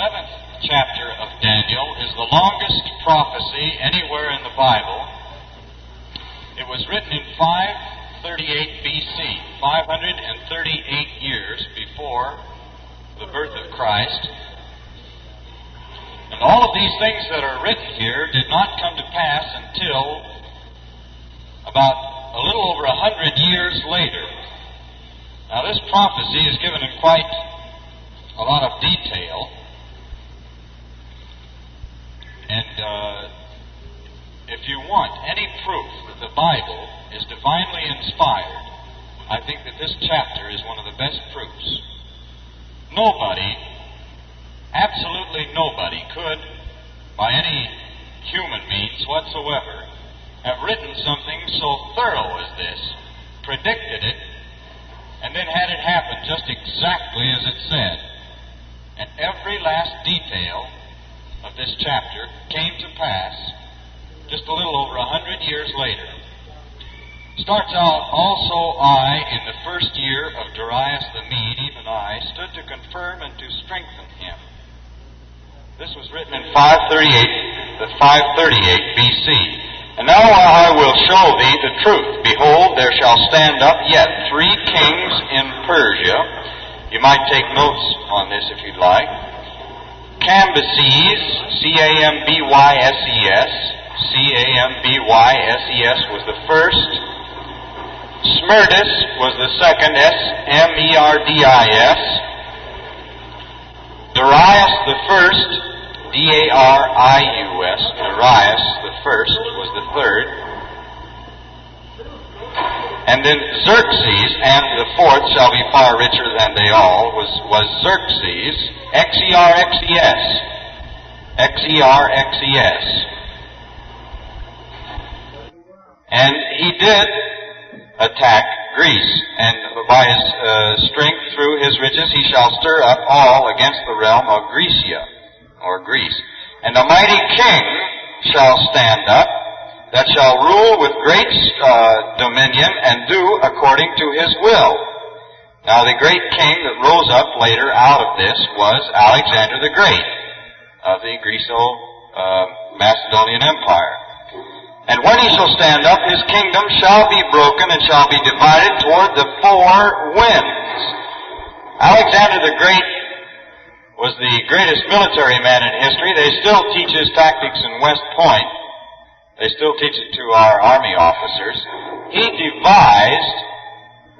11th chapter of Daniel is the longest prophecy anywhere in the Bible. It was written in 538 BC, 538 years before the birth of Christ. And all of these things that are written here did not come to pass until about a little over 100 years later. Now, this prophecy is given in quite a lot of detail. And if you want any proof that the Bible is divinely inspired, I think that this chapter is one of the best proofs. Nobody, absolutely nobody, could, by any human means whatsoever, have written something so thorough as this, predicted it, and then had it happen just exactly as it said. And every last detail of this chapter came to pass just a little over 100 years later. Starts out, also I, in the first year of Darius the Mede, even I, stood to confirm and to strengthen him. This was written in 538 BC. And now I will show thee the truth. Behold, there shall stand up yet 3 kings in Persia. You might take notes on this if you'd like. Cambyses, C-A-M-B-Y-S-E-S. C-A-M-B-Y-S-E-S was the first. Smerdis was the second, S-M-E-R-D-I-S. Darius the first, D-A-R-I-U-S. Darius the first was the third. And then Xerxes, and the fourth shall be far richer than they all, was Xerxes, X-E-R-X-E-S. X-E-R-X-E-S. And he did attack Greece, and by his strength through his riches he shall stir up all against the realm of Grecia, or Greece. And a mighty king shall stand up, that shall rule with great dominion and do according to his will. Now the great king that rose up later out of this was Alexander the Great of the Greco-Macedonian Empire. And when he shall stand up, his kingdom shall be broken and shall be divided toward the 4 winds. Alexander the Great was the greatest military man in history. They still teach his tactics in West Point. They still teach it to our army officers. He devised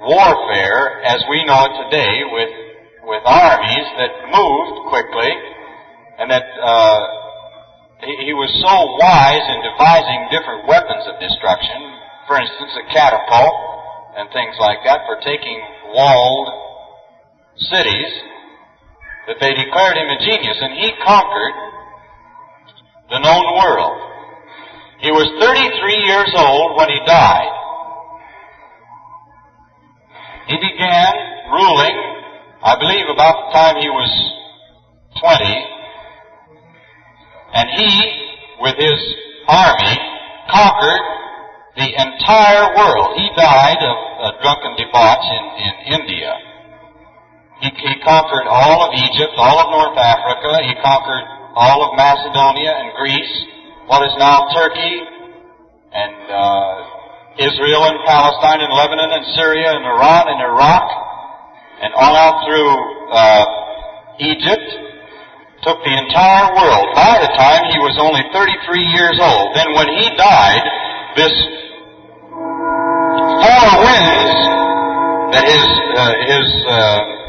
warfare as we know it today with armies that moved quickly, and that he was so wise in devising different weapons of destruction, for instance, a catapult and things like that for taking walled cities, that they declared him a genius, and he conquered the known world. He was 33 years old when he died. He began ruling, I believe, about the time he was 20, and he, with his army, conquered the entire world. He died of a drunken debauch in India. He conquered all of Egypt, all of North Africa. He conquered all of Macedonia and Greece, what is now Turkey, and Israel and Palestine and Lebanon and Syria and Iran and Iraq, and on out through Egypt. Took the entire world. By the time he was only 33 years old. Then when he died, this 4 winds, that his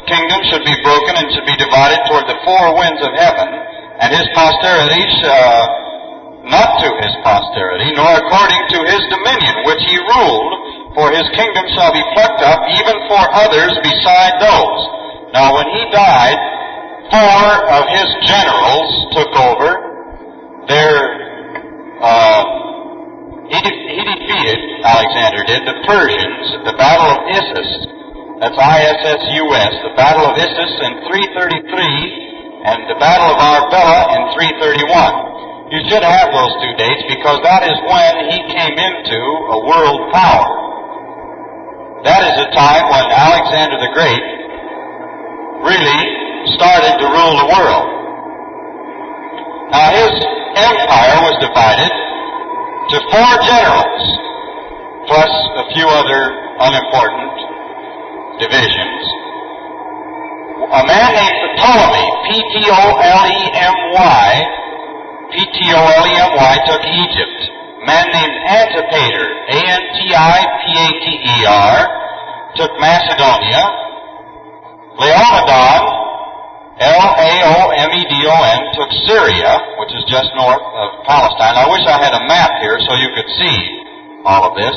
kingdom should be broken and should be divided toward the 4 winds of heaven, and his posterity not to his posterity, nor according to his dominion, which he ruled, for his kingdom shall be plucked up, even for others beside those. Now when he died, 4 of his generals took over. He defeated, Alexander did, the Persians at the Battle of Issus. That's I-S-S-U-S. The Battle of Issus in 333 and the Battle of Arbela in 331. You should have those 2 dates because that is when he came into a world power. That is a time when Alexander the Great really started to rule the world. Now his empire was divided to 4 generals, plus a few other unimportant divisions. A man named Ptolemy, P-T-O-L-E-M-Y, took Egypt. A man named Antipater, A-N-T-I-P-A-T-E-R, took Macedonia. Leonidon, L-A-O-M-E-D-O-N, took Syria, which is just north of Palestine. I wish I had a map here so you could see all of this.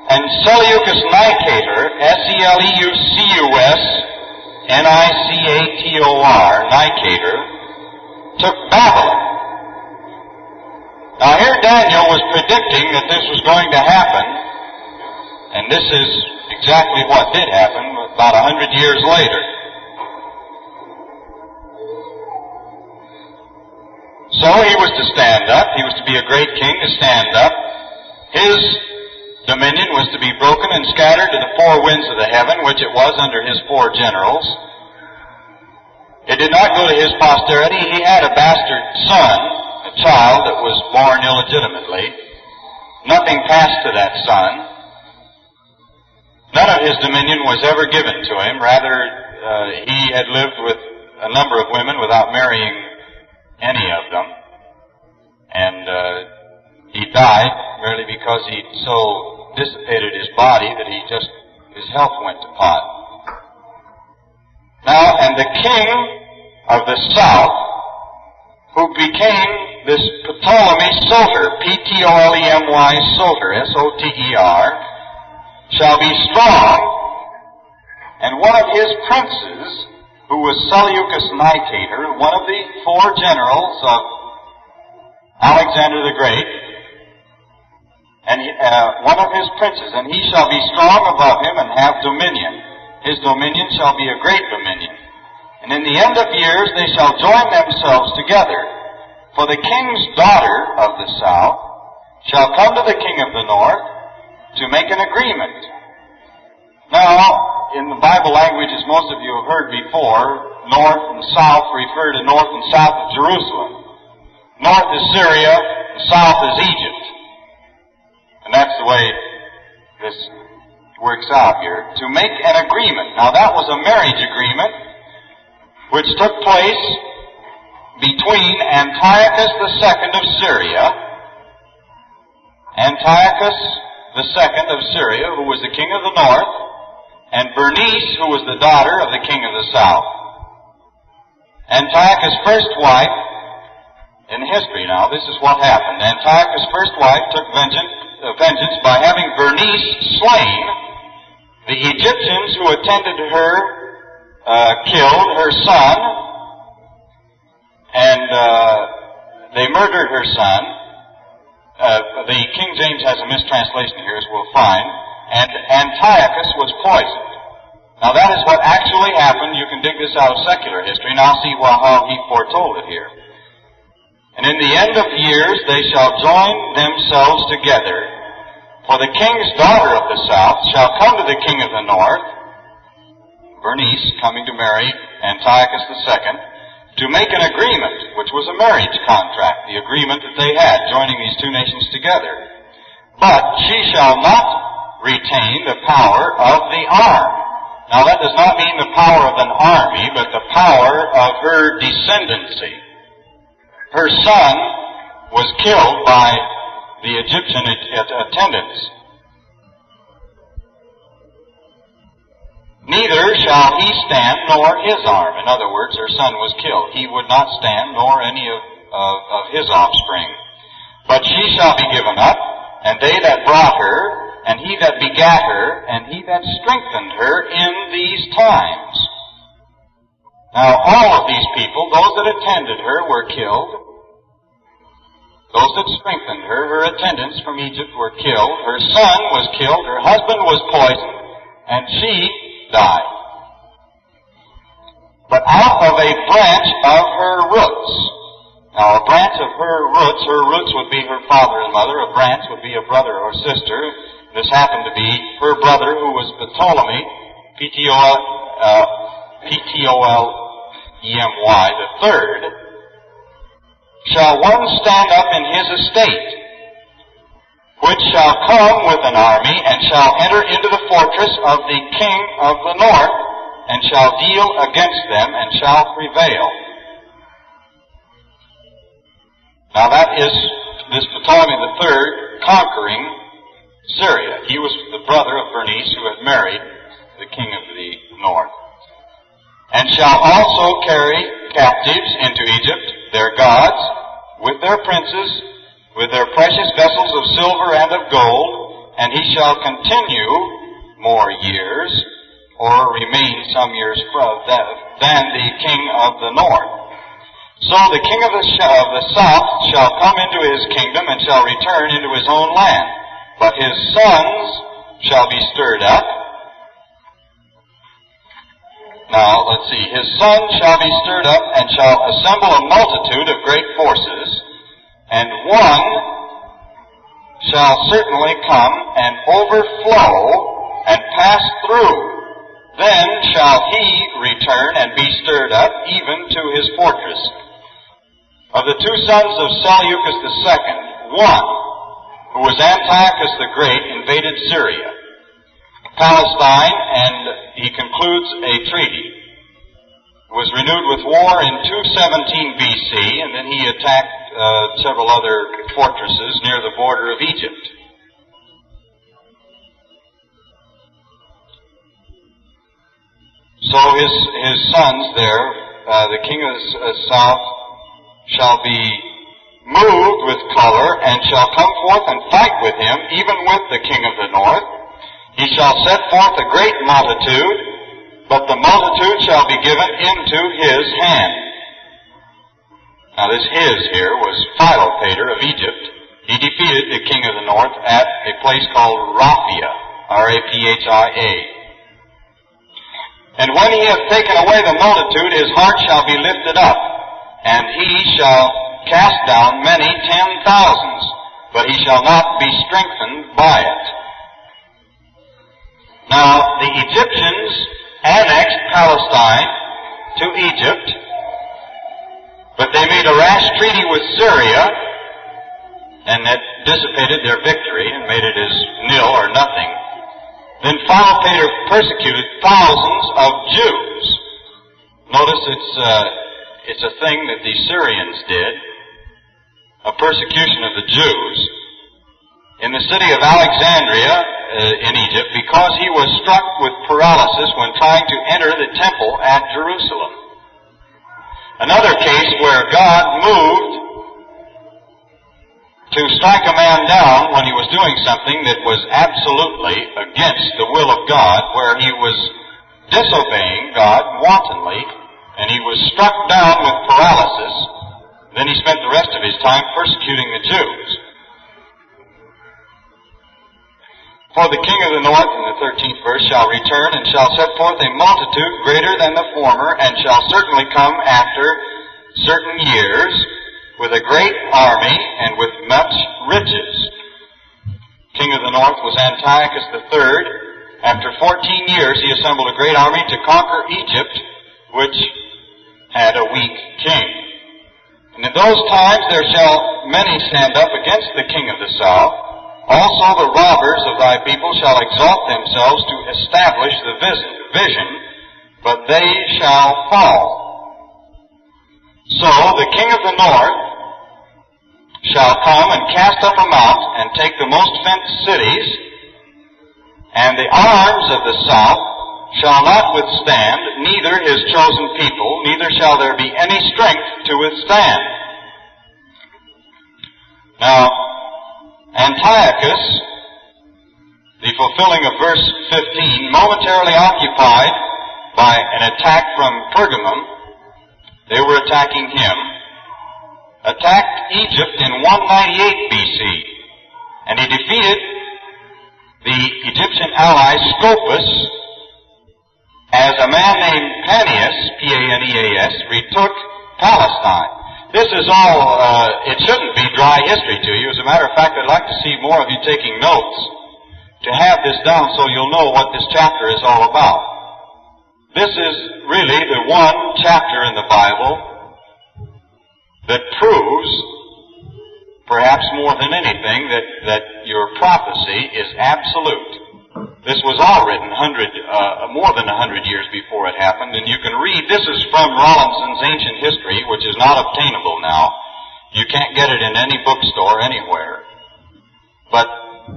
And Seleucus Nicator, S-E-L-E-U-C-U-S-N-I-C-A-T-O-R, Nicator, took Babylon. Now here Daniel was predicting that this was going to happen, and this is exactly what did happen about 100 years later. So he was to stand up. He was to be a great king to stand up. His dominion was to be broken and scattered to the 4 winds of the heaven, which it was under his 4 generals. It did not go to his posterity. He had a bastard son, a child that was born illegitimately. Nothing passed to that son. None of his dominion was ever given to him. Rather, he had lived with a number of women without marrying any of them. And he died merely because he so dissipated his body that his health went to pot. Now, and the king of the south, who became this Ptolemy Soter, P-T-O-L-E-M-Y Soter, S-O-T-E-R, shall be strong, and one of his princes, who was Seleucus Nicator, one of the 4 generals of Alexander the Great, and one of his princes, and he shall be strong above him and have dominion. His dominion shall be a great dominion. And in the end of years they shall join themselves together. For the king's daughter of the south shall come to the king of the north to make an agreement. Now, in the Bible language, as most of you have heard before, north and south refer to north and south of Jerusalem. North is Syria, and south is Egypt. And that's the way this works out here. To make an agreement. Now that was a marriage agreement which took place between Antiochus II of Syria, Antiochus II of Syria, who was the king of the north, and Bernice, who was the daughter of the king of the south. Antiochus' first wife, in history now, this is what happened. Antiochus' first wife took vengeance by having Bernice slain. The Egyptians who attended her killed her son, and they murdered her son. The King James has a mistranslation here, as we'll find. And Antiochus was poisoned. Now that is what actually happened. You can dig this out of secular history, and I'll see how he foretold it here. And in the end of years they shall join themselves together. For the king's daughter of the south shall come to the king of the north, Bernice coming to marry Antiochus II, to make an agreement, which was a marriage contract, the agreement that they had, joining these 2 nations together. But she shall not retain the power of the arm. Now that does not mean the power of an army, but the power of her descendancy. Her son was killed by the Egyptian attendants. Neither shall he stand nor his arm. In other words, her son was killed. He would not stand, nor any of his offspring. But she shall be given up, and they that brought her, and he that begat her, and he that strengthened her in these times. Now all of these people, those that attended her, were killed. Those that strengthened her, her attendants from Egypt, were killed. Her son was killed. Her husband was poisoned. And she died. But out of a branch of her roots. Now, a branch of her roots would be her father and mother. A branch would be a brother or sister. This happened to be her brother, who was Ptolemy, P-T-O-L-E-M-Y, the third. shall one stand up in his estate, which shall come with an army, and shall enter into the fortress of the king of the north, and shall deal against them, and shall prevail. Now that is this Ptolemy III conquering Syria. He was the brother of Bernice, who had married the king of the north. And shall also carry captives into Egypt their gods, with their princes, with their precious vessels of silver and of gold, and he shall continue more years, or remain some years than the king of the north. So the king of the south shall come into his kingdom, and shall return into his own land. But his sons shall be stirred up. Now, let's see. His sons shall be stirred up, and shall assemble a multitude of great forces, and one shall certainly come and overflow and pass through. Then shall he return and be stirred up, even to his fortress. Of the two sons of Seleucus II, one, who was Antiochus the Great, invaded Syria, Palestine, and he concludes a treaty. It was renewed with war in 217 BC, and then he attacked several other fortresses near the border of Egypt. So his sons there, the king of the south, shall be moved with color, and shall come forth and fight with him, even with the king of the north. He shall set forth a great multitude, but the multitude shall be given into his hand. Now this his here was Philopator of Egypt. He defeated the king of the north at a place called Raphia, R-A-P-H-I-A. And when he hath taken away the multitude, his heart shall be lifted up, and he shall cast down many 10,000s, but he shall not be strengthened by it. Now, the Egyptians annexed Palestine to Egypt, but they made a rash treaty with Syria, and that dissipated their victory and made it as nil or nothing. Then Philopator persecuted thousands of Jews. Notice it's a thing that the Syrians did, a persecution of the Jews in the city of Alexandria in Egypt, because he was struck with paralysis when trying to enter the temple at Jerusalem. Another case where God moved to strike a man down when he was doing something that was absolutely against the will of God, where he was disobeying God wantonly, and he was struck down with paralysis. Then he spent the rest of his time persecuting the Jews. For the king of the north, in the 13th verse, shall return and shall set forth a multitude greater than the former, and shall certainly come after certain years with a great army and with much riches. King of the north was Antiochus III. After 14 years he assembled a great army to conquer Egypt, which had a weak king. And in those times there shall many stand up against the king of the south. Also the robbers of thy people shall exalt themselves to establish the vision, but they shall fall. So the king of the north shall come and cast up a mount and take the most fenced cities, and the arms of the south shall not withstand, neither his chosen people, neither shall there be any strength to withstand. Now, Antiochus, the fulfilling of verse 15, momentarily occupied by an attack from Pergamum, they were attacking him, attacked Egypt in 198 BC, and he defeated the Egyptian ally Scopas as a man named Paneas, P-A-N-E-A-S, retook Palestine. This is all, it shouldn't be dry history to you. As a matter of fact, I'd like to see more of you taking notes to have this down so you'll know what this chapter is all about. This is really the one chapter in the Bible that proves more than anything that your prophecy is absolute. This was all written more than 100 years before it happened, and you can read, this is from Rawlinson's Ancient History, which is not obtainable now. You can't get it in any bookstore anywhere. But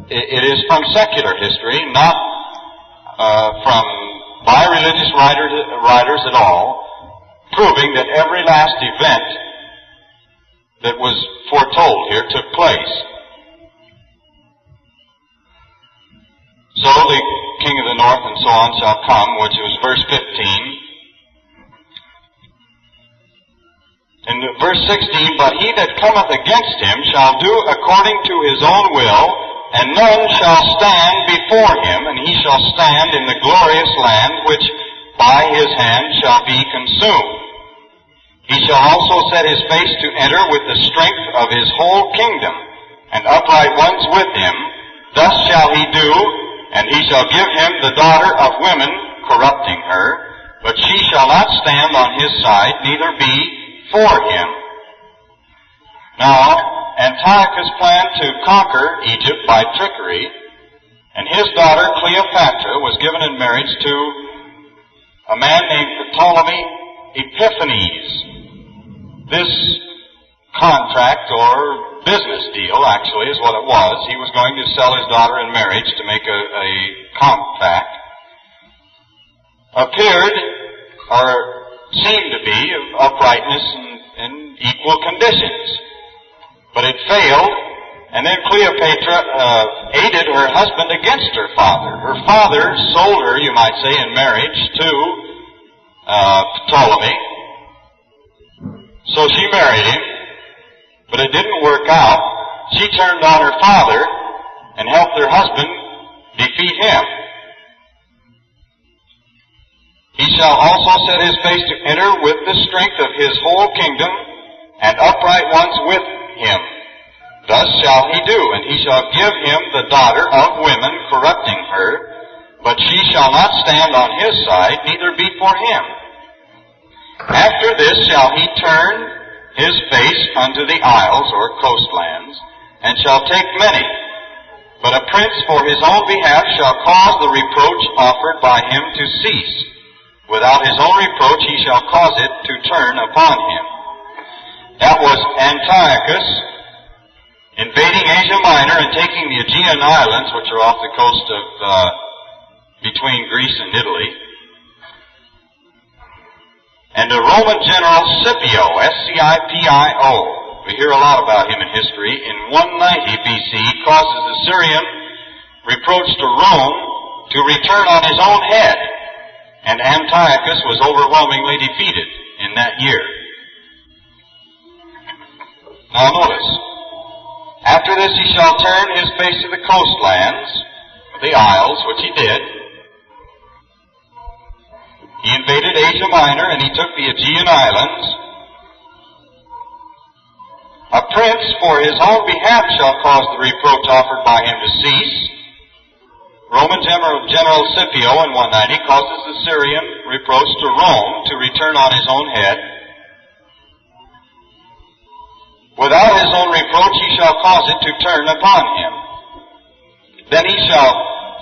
it is from secular history, not by religious writers at all, proving that every last event that was foretold here took place. So the king of the north and so on shall come, which was verse 15. In verse 16, but he that cometh against him shall do according to his own will, and none shall stand before him, and he shall stand in the glorious land which by his hand shall be consumed. He shall also set his face to enter with the strength of his whole kingdom, and upright ones with him. Thus shall he do, and he shall give him the daughter of women, corrupting her, but she shall not stand on his side, neither be for him. Now, Antiochus planned to conquer Egypt by trickery, and his daughter Cleopatra was given in marriage to a man named Ptolemy Epiphanes. This contract, or business deal, actually, is what it was. He was going to sell his daughter in marriage to make a compact. Appeared, or seemed to be, of uprightness and equal conditions. But it failed, and then Cleopatra aided her husband against her father. Her father sold her, you might say, in marriage to Ptolemy. So she married him, but it didn't work out. She turned on her father and helped her husband defeat him. He shall also set his face to enter with the strength of his whole kingdom, and upright ones with him. Thus shall he do, and he shall give him the daughter of women, corrupting her, but she shall not stand on his side, neither be for him. After this shall he turn his face unto the isles, or coastlands, and shall take many. But a prince for his own behalf shall cause the reproach offered by him to cease. Without his own reproach he shall cause it to turn upon him. That was Antiochus invading Asia Minor and taking the Aegean Islands, which are off the coast of between Greece and Italy. And the Roman general Scipio, S-C-I-P-I-O, we hear a lot about him in history, in 190 BC causes the Syrian reproach to Rome to return on his own head, and Antiochus was overwhelmingly defeated in that year. Now notice, after this he shall turn his face to the coastlands, the isles, which he did. He invaded Asia Minor, and he took the Aegean Islands. A prince for his own behalf shall cause the reproach offered by him to cease. Roman General Scipio in 190 causes the Syrian reproach to Rome to return on his own head. Without his own reproach he shall cause it to turn upon him. Then he shall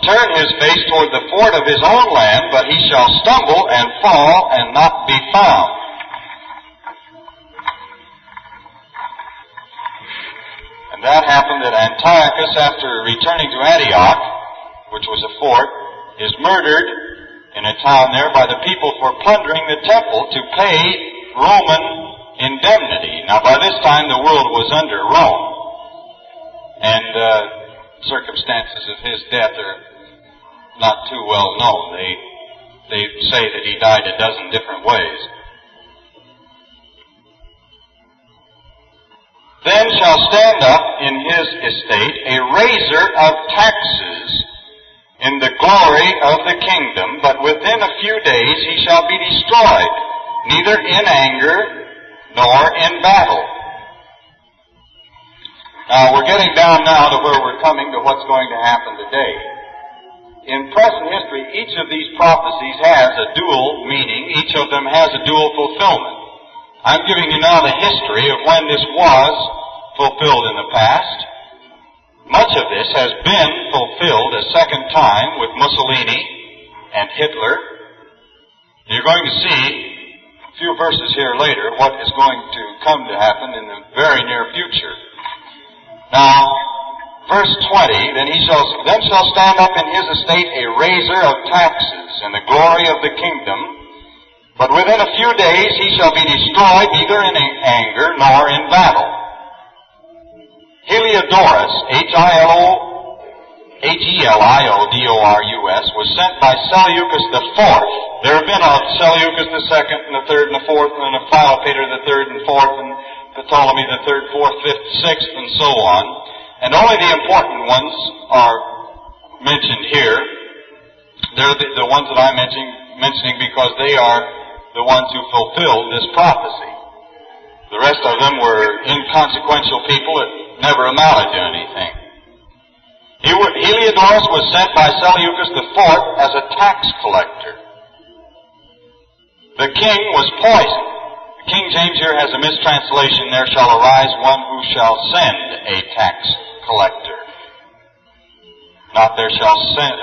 turn his face toward the fort of his own land, but he shall stumble and fall and not be found. And that happened that Antiochus, after returning to Antioch, which was a fort, is murdered in a town there by the people for plundering the temple to pay Roman indemnity. Now, by this time, the world was under Rome, and circumstances of his death are not too well known. They say that he died a dozen different ways. Then shall stand up in his estate a raiser of taxes in the glory of the kingdom, but within a few days he shall be destroyed, neither in anger nor in battle. Now, we're getting down now to where we're coming to what's going to happen today. In present history, each of these prophecies has a dual meaning. Each of them has a dual fulfillment. I'm giving you now the history of when this was fulfilled in the past, Much of this has been fulfilled a second time with Mussolini and Hitler. You're going to see a few verses here later what is going to come to happen in the very near future. Now, verse 20, then shall stand up in his estate a raiser of taxes in the glory of the kingdom, but within a few days he shall be destroyed neither in anger nor in battle. Heliodorus, Heliodorus, was sent by Seleucus IV. There have been a Seleucus II and the third and the fourth, and a Philopator the third and fourth, and Ptolemy the third, fourth, fifth, sixth, and so on. And only the important ones are mentioned here. They're the ones that I'm mentioning because they are the ones who fulfilled this prophecy. The rest of them were inconsequential people that never amounted to anything. Heliodorus was sent by Seleucus IV as a tax collector. The king was poisoned. The King James here has a mistranslation, there shall arise one who shall send a tax collector. Not there shall send,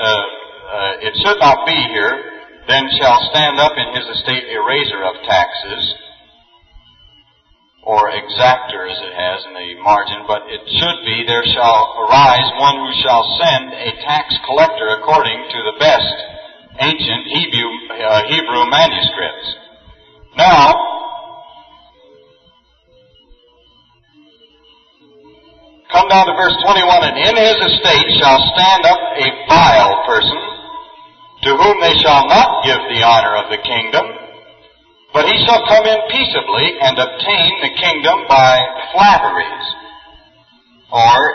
it should not be here, then shall stand up in his estate a raiser of taxes, or exactor as it has in the margin, but it should be, there shall arise one who shall send a tax collector according to the best ancient Hebrew manuscripts. Now, come down to verse 21, and in his estate shall stand up a vile person, to whom they shall not give the honor of the kingdom, but he shall come in peaceably and obtain the kingdom by flatteries, or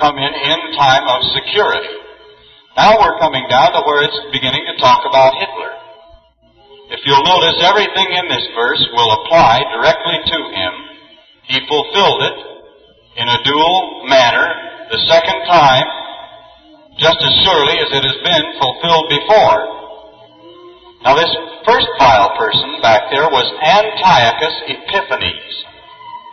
come in time of security. Now we're coming down to where it's beginning to talk about Hitler. If you'll notice, everything in this verse will apply directly to him. He fulfilled it in a dual manner the second time, just as surely as it has been fulfilled before. Now this first vile person back there was Antiochus Epiphanes.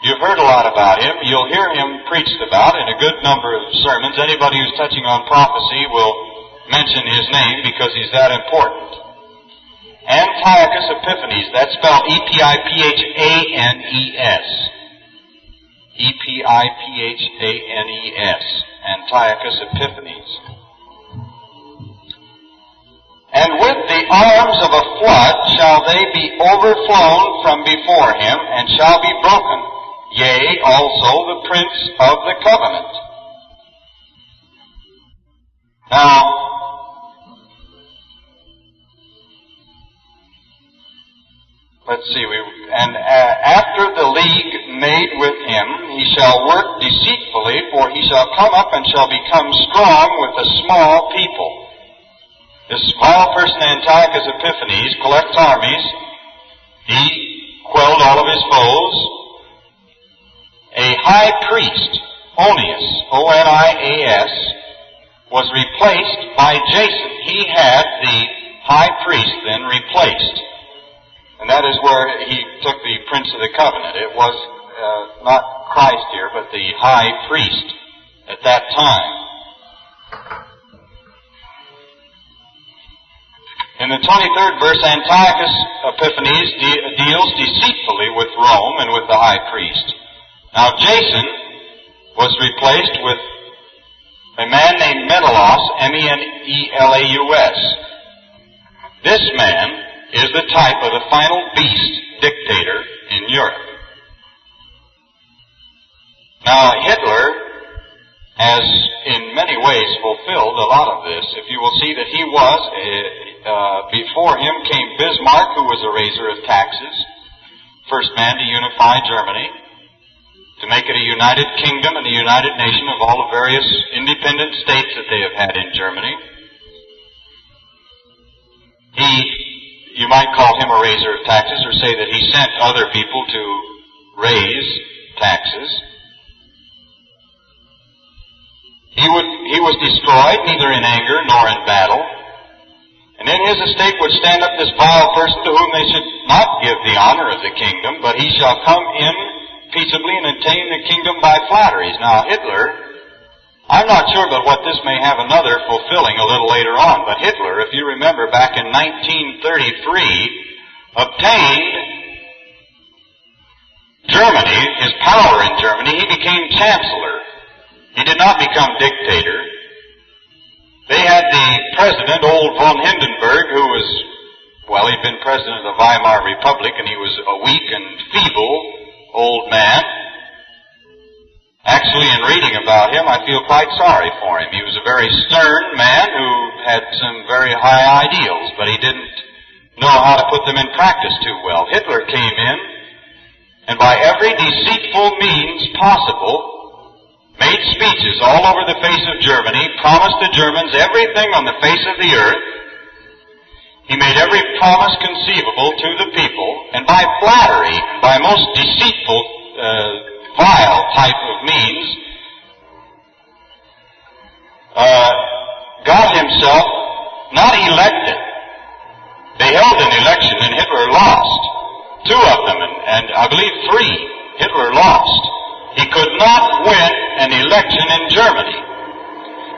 You've heard a lot about him. You'll hear him preached about in a good number of sermons. Anybody who's touching on prophecy will mention his name because he's that important. Antiochus Epiphanes, that's spelled E-P-I-P-H-A-N-E-S. E-P-I-P-H-A-N-E-S. Antiochus Epiphanes. And with the arms of a flood shall they be overflown from before him, and shall be broken, yea, also the prince of the covenant. Now, let's see, after the league made with him, he shall work deceitfully, for he shall come up and shall become strong with a small people. This vile person, Antiochus Epiphanes, collects armies. He quelled all of his foes. A high priest, Onias, O-N-I-A-S, was replaced by Jason. He had the high priest then replaced. And that is where he took the Prince of the Covenant. It was not Christ here, but the high priest at that time. In the 23rd verse, Antiochus Epiphanes deals deceitfully with Rome and with the high priest. Now, Jason was replaced with a man named Menelaus, M-E-N-E-L-A-U-S. This man is the type of the final beast dictator in Europe. Now, Hitler has in many ways fulfilled a lot of this. If you will see that he was, before him came Bismarck, who was a raiser of taxes, first man to unify Germany, to make it a united kingdom and a united nation of all the various independent states that they have had in Germany. You might call him a raiser of taxes, or say that he sent other people to raise taxes. He was destroyed neither in anger nor in battle. And in his estate would stand up this vile person, to whom they should not give the honor of the kingdom, but he shall come in peaceably and attain the kingdom by flatteries. Now Hitler I'm not sure but what this may have another fulfilling a little later on, but Hitler, if you remember, back in 1933, obtained Germany, his power in Germany. He became chancellor. He did not become dictator. They had the president, old von Hindenburg, who was, well, he'd been president of the Weimar Republic, and he was a weak and feeble old man. Actually, in reading about him, I feel quite sorry for him. He was a very stern man who had some very high ideals, but he didn't know how to put them in practice too well. Hitler came in, and by every deceitful means possible, made speeches all over the face of Germany, promised the Germans everything on the face of the earth. He made every promise conceivable to the people, and by flattery, by most deceitful, vile type of means, got himself not elected. They held an election and Hitler lost. 2 of them, and I believe 3, Hitler lost. He could not win an election in Germany.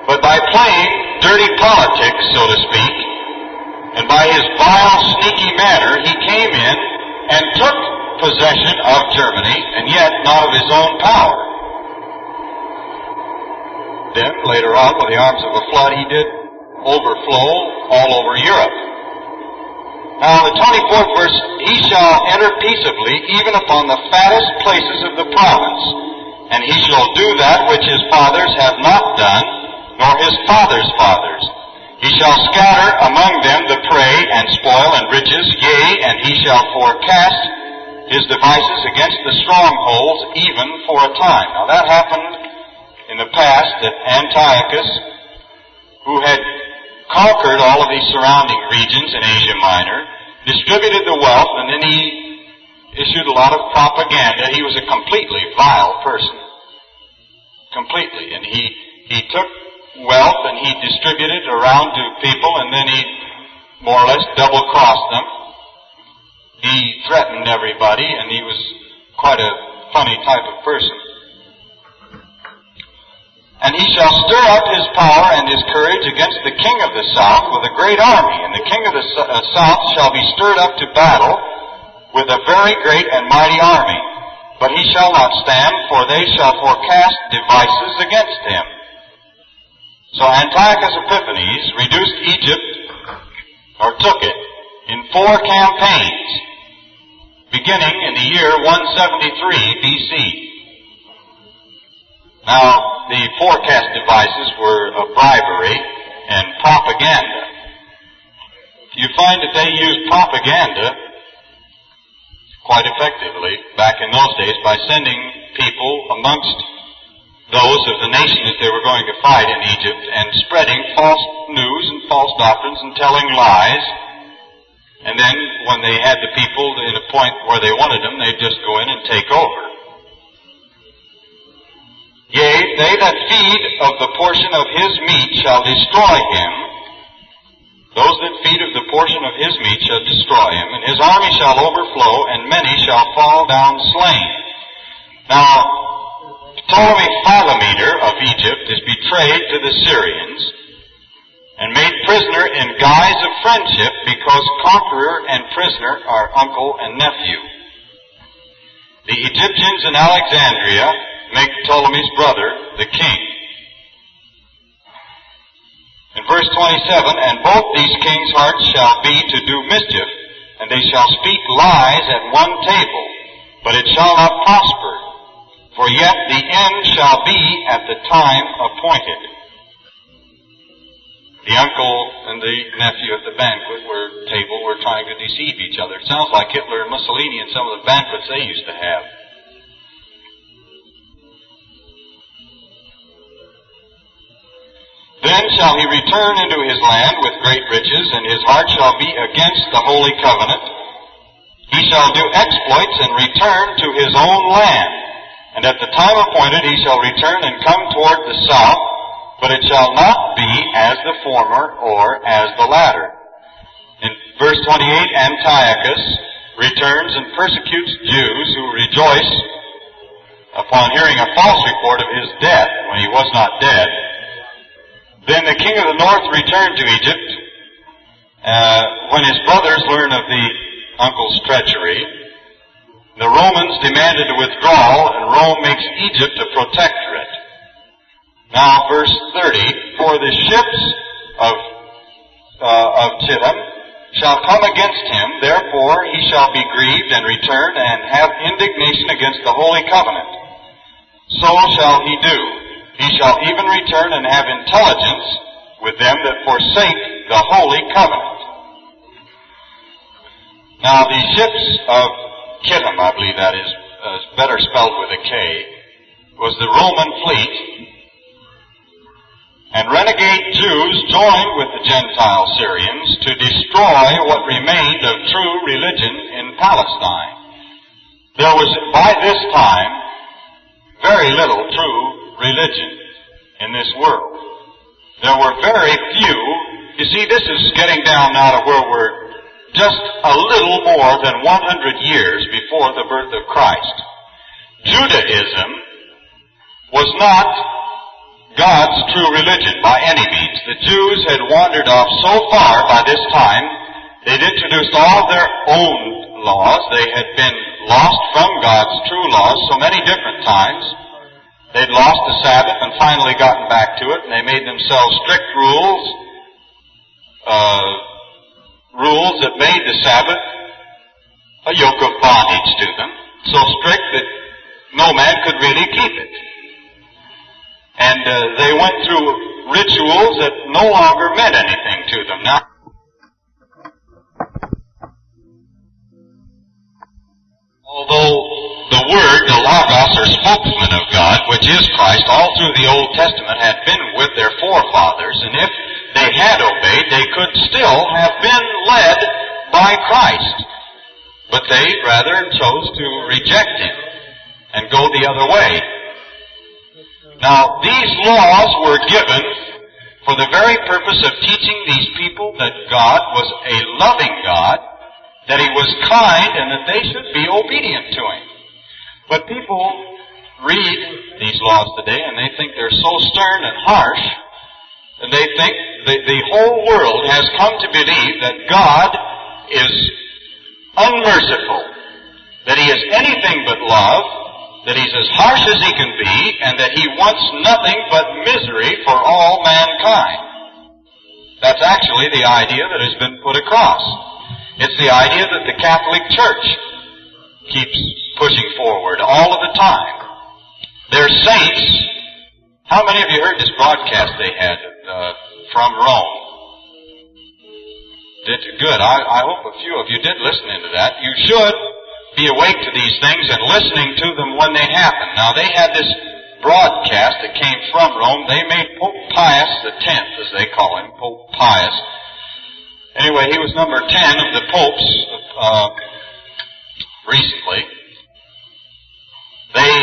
But by playing dirty politics, so to speak, and by his vile, sneaky manner, he came in and took possession of Germany, and yet not of his own power. Then, later on, with the arms of a flood, he did overflow all over Europe. Now, the 24th verse, he shall enter peaceably even upon the fattest places of the province, and he shall do that which his fathers have not done, nor his fathers' fathers. He shall scatter among them the prey and spoil and riches, yea, and he shall forecast his devices against the strongholds even for a time. Now that happened in the past that Antiochus, who had conquered all of these surrounding regions in Asia Minor, distributed the wealth, and then he issued a lot of propaganda. He was a completely vile person. Completely. And he took wealth and he distributed around to people, and then he more or less double-crossed them. He threatened everybody, and he was quite a funny type of person. And he shall stir up his power and his courage against the king of the south with a great army. And the king of the south shall be stirred up to battle with a very great and mighty army. But he shall not stand, for they shall forecast devices against him. So Antiochus Epiphanes reduced Egypt, or took it, in 4 campaigns, beginning in the year 173 B.C. Now, the forecast devices were of bribery and propaganda. You find that they used propaganda quite effectively back in those days by sending people amongst those of the nation that they were going to fight in Egypt and spreading false news and false doctrines and telling lies. And then when they had the people in a point where they wanted them, they'd just go in and take over. Yea, they that feed of the portion of his meat shall destroy him. Those that feed of the portion of his meat shall destroy him, and his army shall overflow, and many shall fall down slain. Now, Ptolemy Philometor of Egypt is betrayed to the Syrians and made prisoner in guise of friendship, because conqueror and prisoner are uncle and nephew. The Egyptians in Alexandria make Ptolemy's brother the king. In verse 27, and both these kings' hearts shall be to do mischief, and they shall speak lies at one table, but it shall not prosper, for yet the end shall be at the time appointed. The uncle and the nephew at the banquet table were trying to deceive each other. It sounds like Hitler and Mussolini and some of the banquets they used to have. Then shall he return into his land with great riches, and his heart shall be against the holy covenant. He shall do exploits and return to his own land. And at the time appointed he shall return and come toward the south, but it shall not be as the former or as the latter. In verse 28, Antiochus returns and persecutes Jews who rejoice upon hearing a false report of his death when he was not dead. Then the king of the north returned to Egypt. When his brothers learned of the uncle's treachery, the Romans demanded a withdrawal, and Rome makes Egypt a protectorate. Now, verse 30, for the ships of Chittim shall come against him, therefore he shall be grieved and return and have indignation against the holy covenant. So shall he do. He shall even return and have intelligence with them that forsake the holy covenant. Now the ships of Chittim, I believe that is better spelled with a K, was the Roman fleet. And renegade Jews joined with the Gentile Syrians to destroy what remained of true religion in Palestine. There was, by this time, very little true religion in this world. There were very few. You see, this is getting down now to where we're just a little more than 100 years before the birth of Christ. Judaism was not God's true religion by any means. The Jews had wandered off so far by this time, they'd introduced all of their own laws. They had been lost from God's true laws so many different times. They'd lost the Sabbath and finally gotten back to it, and they made themselves strict rules that made the Sabbath a yoke of bondage to them, so strict that no man could really keep it. And they went through rituals that no longer meant anything to them. Now, although the Word, the Logos, or spokesman of God, which is Christ, all through the Old Testament had been with their forefathers, and if they had obeyed, they could still have been led by Christ. But they rather chose to reject Him and go the other way. Now, these laws were given for the very purpose of teaching these people that God was a loving God, that He was kind, and that they should be obedient to Him. But people read these laws today, and they think they're so stern and harsh, and they think the whole world has come to believe that God is unmerciful, that He is anything but love, that He's as harsh as He can be, and that He wants nothing but misery for all mankind. That's actually the idea that has been put across. It's the idea that the Catholic Church keeps pushing forward all of the time. Their saints, how many of you heard this broadcast they had from Rome? Good. I hope a few of you did listen into that. You should be awake to these things and listening to them when they happen. Now, they had this broadcast that came from Rome. They made Pope Pius X, as they call him, Pope Pius. Anyway, he was number 10 of the popes recently. They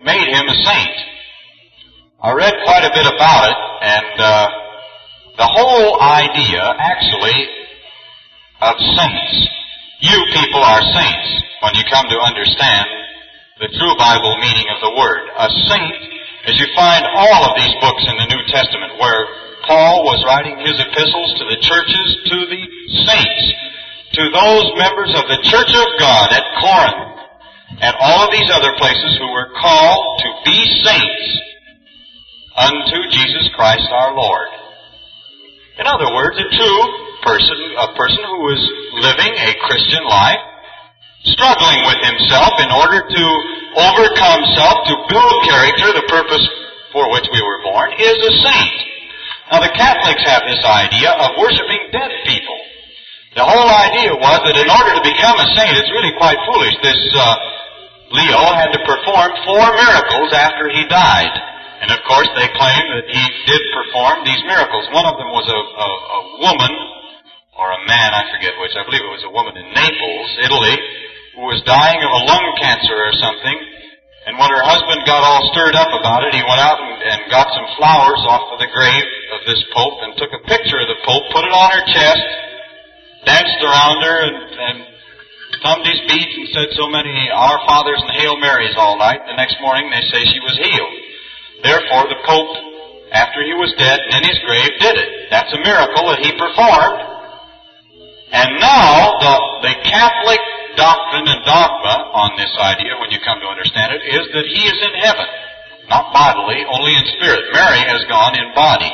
made him a saint. I read quite a bit about it, and the whole idea, actually, of saints. You people are saints when you come to understand the true Bible meaning of the word. A saint, as you find all of these books in the New Testament where Paul was writing his epistles to the churches, to the saints, to those members of the Church of God at Corinth, and all of these other places who were called to be saints unto Jesus Christ our Lord. In other words, a person who is living a Christian life, struggling with himself in order to overcome self, to build character, the purpose for which we were born, is a saint. Now, the Catholics have this idea of worshiping dead people. The whole idea was that in order to become a saint, it's really quite foolish. This Leo had to perform 4 miracles after he died. And of course, they claim that he did perform these miracles. One of them was a woman, or a man, I forget which, I believe it was a woman in Naples, Italy, who was dying of a lung cancer or something. And when her husband got all stirred up about it, he went out and got some flowers off of the grave of this Pope and took a picture of the Pope, put it on her chest, danced around her, and thumbed his beads and said so many Our Fathers and Hail Marys all night. The next morning they say she was healed. Therefore the Pope, after he was dead and in his grave, did it. That's a miracle that he performed. And now the Catholic doctrine and dogma on this idea, when you come to understand it, is that he is in heaven. Not bodily, only in spirit. Mary has gone in body.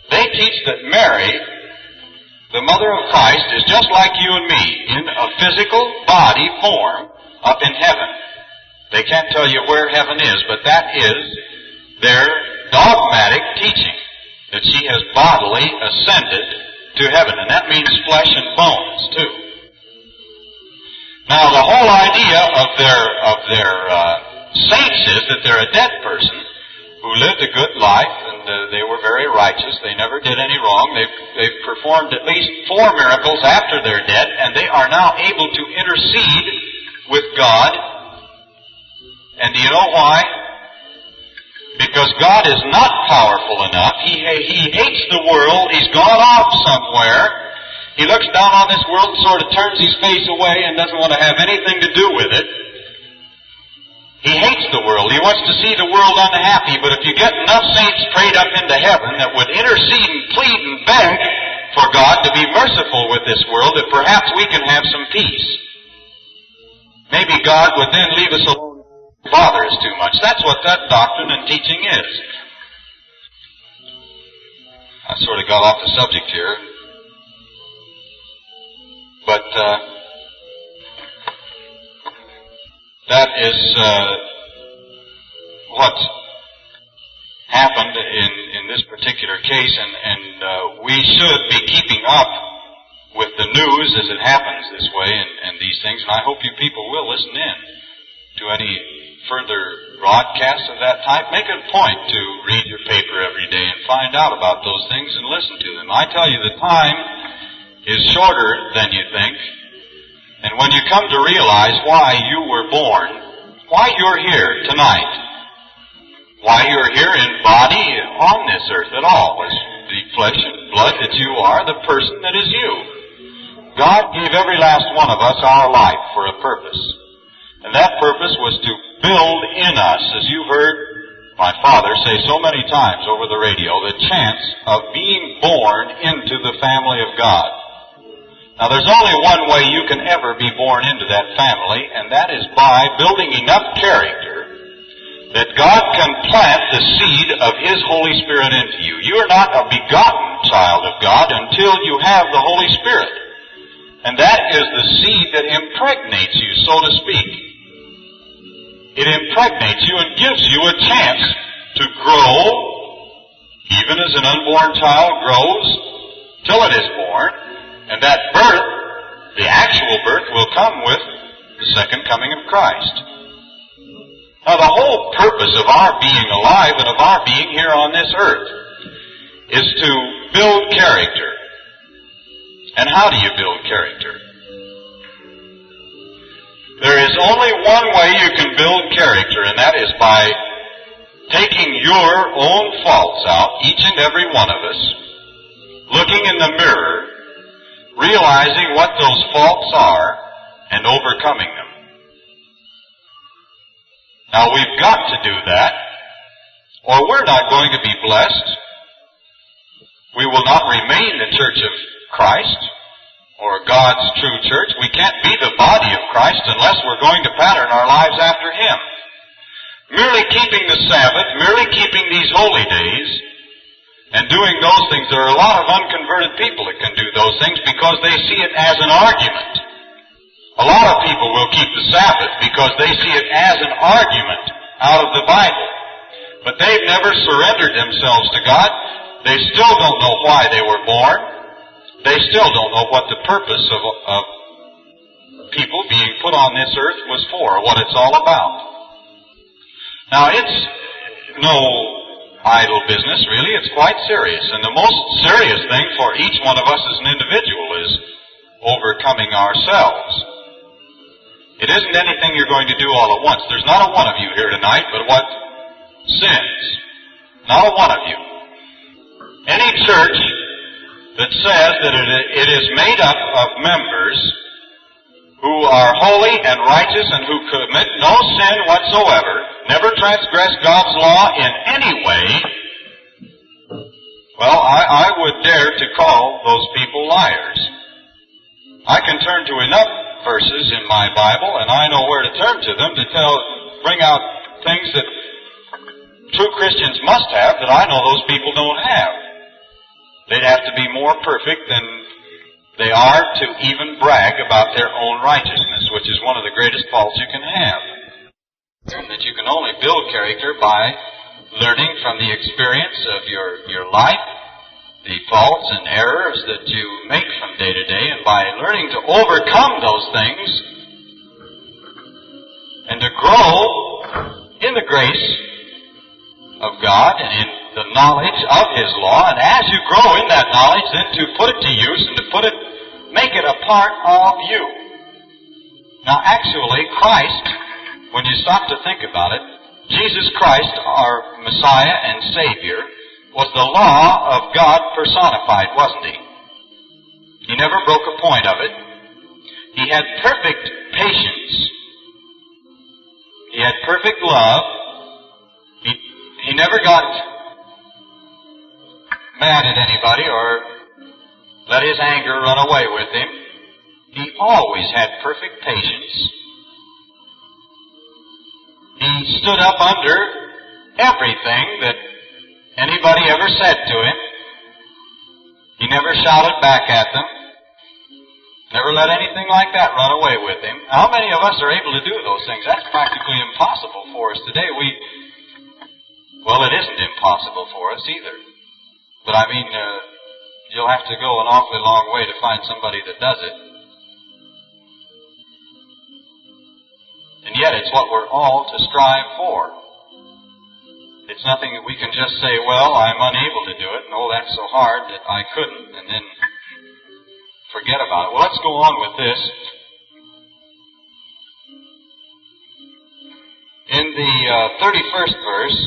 They teach that Mary, the mother of Christ, is just like you and me, in a physical body form up in heaven. They can't tell you where heaven is, but that is their dogmatic teaching, that she has bodily ascended to heaven, and that means flesh and bones too. Now, the whole idea of their saints is that they're a dead person who lived a good life, and they were very righteous. They never did any wrong. They've performed at least 4 miracles after they're dead, and they are now able to intercede with God. And do you know why? Because God is not powerful enough. He hates the world. He's gone off somewhere. He looks down on this world and sort of turns his face away and doesn't want to have anything to do with it. He hates the world. He wants to see the world unhappy. But if you get enough saints prayed up into heaven that would intercede and plead and beg for God to be merciful with this world, that perhaps we can have some peace. Maybe God would then leave us alone. Bother us too much. That's what that doctrine and teaching is. I sort of got off the subject here. But that is what happened in this particular case, and we should be keeping up with the news as it happens this way and these things, and I hope you people will listen in to any further broadcasts of that type. Make it a point to read your paper every day and find out about those things and listen to them. I tell you, the time is shorter than you think. And when you come to realize why you were born, why you're here tonight, why you're here in body on this earth at all, as the flesh and blood that you are, the person that is you. God gave every last one of us our life for a purpose. And that purpose was to build in us, as you heard my father say so many times over the radio, the chance of being born into the family of God. Now, there's only one way you can ever be born into that family, and that is by building enough character that God can plant the seed of His Holy Spirit into you. You are not a begotten child of God until you have the Holy Spirit. And that is the seed that impregnates you, so to speak. It impregnates you and gives you a chance to grow, even as an unborn child grows, till it is born. And that birth, the actual birth, will come with the second coming of Christ. Now, the whole purpose of our being alive and of our being here on this earth is to build character. And how do you build character? There is only one way you can build character, and that is by taking your own faults out, each and every one of us, looking in the mirror, realizing what those faults are, and overcoming them. Now, we've got to do that, or we're not going to be blessed. We will not remain the church of Christ, or God's true church. We can't be the body of Christ unless we're going to pattern our lives after Him. Merely keeping the Sabbath, merely keeping these holy days, and doing those things, there are a lot of unconverted people that can do those things because they see it as an argument. A lot of people will keep the Sabbath because they see it as an argument out of the Bible. But they've never surrendered themselves to God. They still don't know why they were born. They still don't know what the purpose of people being put on this earth was for, or what it's all about. Now, it's no idle business, really. It's quite serious. And the most serious thing for each one of us as an individual is overcoming ourselves. It isn't anything you're going to do all at once. There's not a one of you here tonight but what sins. Not a one of you. Any church that says that it is made up of members who are holy and righteous and who commit no sin whatsoever, never transgress God's law in any way, well, I would dare to call those people liars. I can turn to enough verses in my Bible, and I know where to turn to them to bring out things that true Christians must have that I know those people don't have. They'd have to be more perfect than they are to even brag about their own righteousness, which is one of the greatest faults you can have. And that you can only build character by learning from the experience of your life, the faults and errors that you make from day to day, and by learning to overcome those things and to grow in the grace of God and in the knowledge of His law, and as you grow in that knowledge, then to put it to use and to make it a part of you. Now actually, Christ, when you stop to think about it, Jesus Christ, our Messiah and Savior, was the law of God personified, wasn't He? He never broke a point of it. He had perfect patience. He had perfect love. He never got mad at anybody or let his anger run away with him. He always had perfect patience. He stood up under everything that anybody ever said to him. He never shouted back at them. Never let anything like that run away with him. How many of us are able to do those things? That's practically impossible for us today. Well, it isn't impossible for us either. But I mean, you'll have to go an awfully long way to find somebody that does it. And yet it's what we're all to strive for. It's nothing that we can just say, well, I'm unable to do it, and oh, that's so hard that I couldn't, and then forget about it. Well, let's go on with this. In the 31st verse,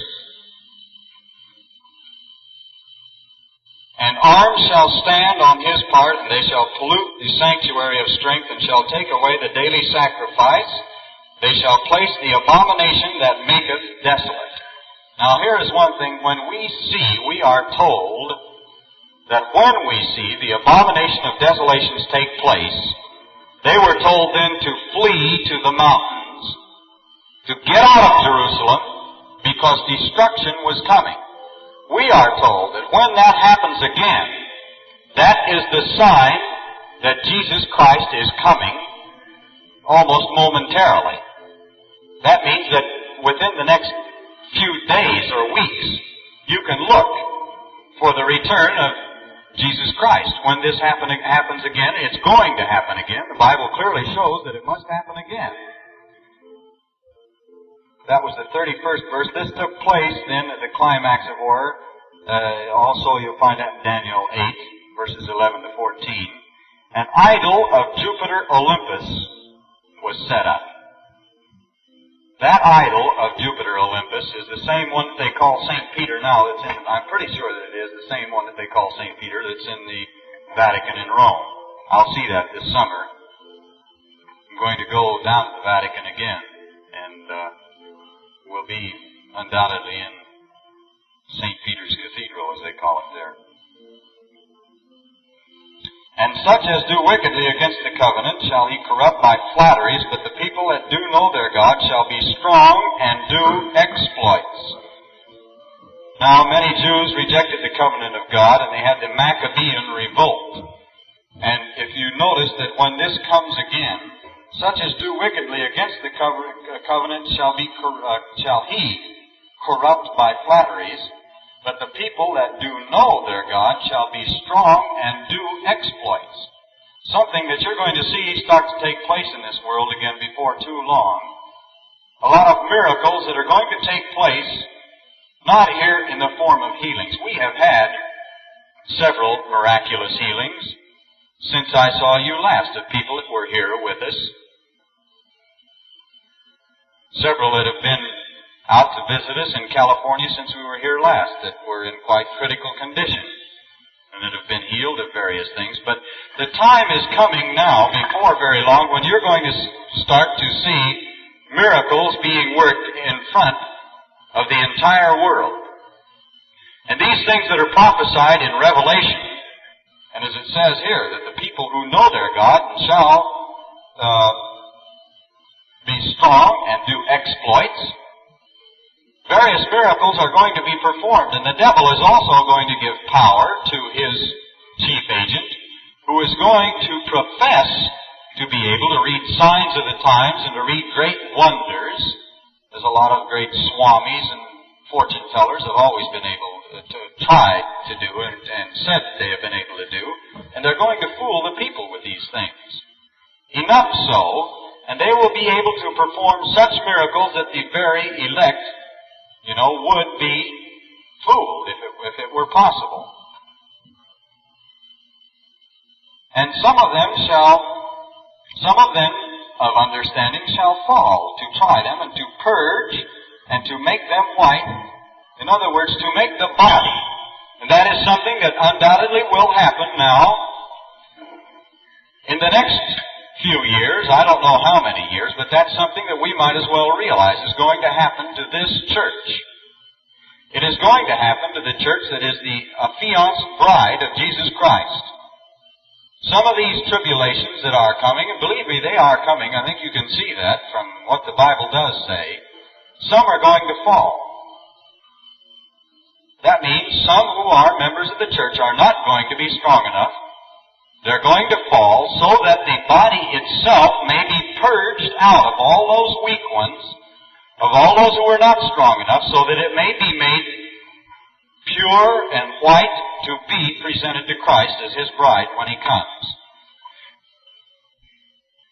"An arm shall stand on his part, and they shall pollute the sanctuary of strength, and shall take away the daily sacrifice. They shall place the abomination that maketh desolate." Now here is one thing. When we are told that when we see the abomination of desolations take place, they were told then to flee to the mountains, to get out of Jerusalem, because destruction was coming. We are told that when that happens again, that is the sign that Jesus Christ is coming almost momentarily. That means that within the next few days or weeks, you can look for the return of Jesus Christ. When this happens again, it's going to happen again. The Bible clearly shows that it must happen again. That was the 31st verse. This took place then at the climax of war. Also, you'll find that in Daniel 8, verses 11 to 14. An idol of Jupiter Olympus was set up. That idol of Jupiter Olympus is the same one that they call St. Peter now. I'm pretty sure that it is the same one that they call St. Peter that's in the Vatican in Rome. I'll see that this summer. I'm going to go down to the Vatican again, and we'll be undoubtedly in St. Peter's Cathedral, as they call it there. "And such as do wickedly against the covenant shall he corrupt by flatteries, but the people that do know their God shall be strong and do exploits." Now, many Jews rejected the covenant of God, and they had the Maccabean revolt. And if you notice that when this comes again, "Such as do wickedly against the covenant shall he corrupt by flatteries, but the people that do know their God shall be strong and do exploits." Something that you're going to see start to take place in this world again before too long. A lot of miracles that are going to take place, not here in the form of healings. We have had several miraculous healings since I saw you last, of people that were here with us. Several that have been out to visit us in California since we were here last that were in quite critical condition. and that have been healed of various things. But the time is coming now, before very long, when you're going to start to see miracles being worked in front of the entire world. And these things that are prophesied in Revelation, and as it says here, that the people who know their God shall be strong and do exploits, various miracles are going to be performed, and the devil is also going to give power to his chief agent, who is going to profess to be able to read signs of the times and to read great wonders, as a lot of great swamis and fortune tellers have always been able to try to do and said they have been able to do, and they're going to fool the people with these things. Enough so, and they will be able to perform such miracles that the very elect, would be fooled if it were possible. And some of them of understanding shall fall, to try them and to purge and to make them white. In other words, to make the body. And that is something that undoubtedly will happen now in the next few years. I don't know how many years, but that's something that we might as well realize is going to happen to this church. It is going to happen to the church that is the affianced bride of Jesus Christ. Some of these tribulations that are coming, and believe me, they are coming. I think you can see that from what the Bible does say. Some are going to fall. That means some who are members of the church are not going to be strong enough. They're going to fall so that the body itself may be purged out of all those weak ones, of all those who are not strong enough, so that it may be made pure and white to be presented to Christ as His bride when He comes.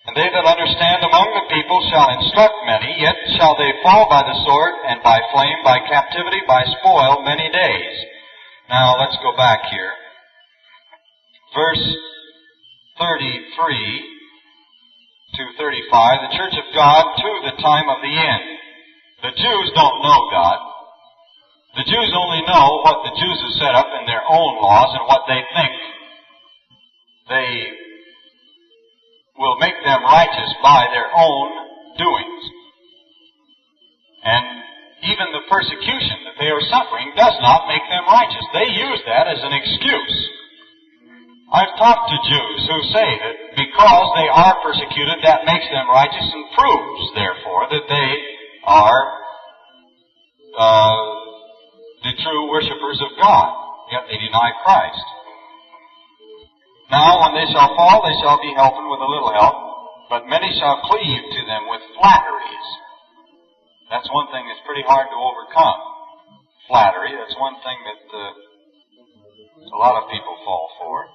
And they that understand among the people shall instruct many, yet shall they fall by the sword, and by flame, by captivity, by spoil, many days. Now, let's go back here. Verse 33 to 35, the church of God to the time of the end. The Jews don't know God. The Jews only know what the Jews have set up in their own laws and what they think they will make them righteous by their own doings. And even the persecution that they are suffering does not make them righteous. They use that as an excuse. I've talked to Jews who say that because they are persecuted, that makes them righteous and proves, therefore, that they are the true worshipers of God, yet they deny Christ. Now, when they shall fall, they shall be helped with a little help, but many shall cleave to them with flatteries. That's one thing that's pretty hard to overcome. Flattery, that's one thing that a lot of people fall for.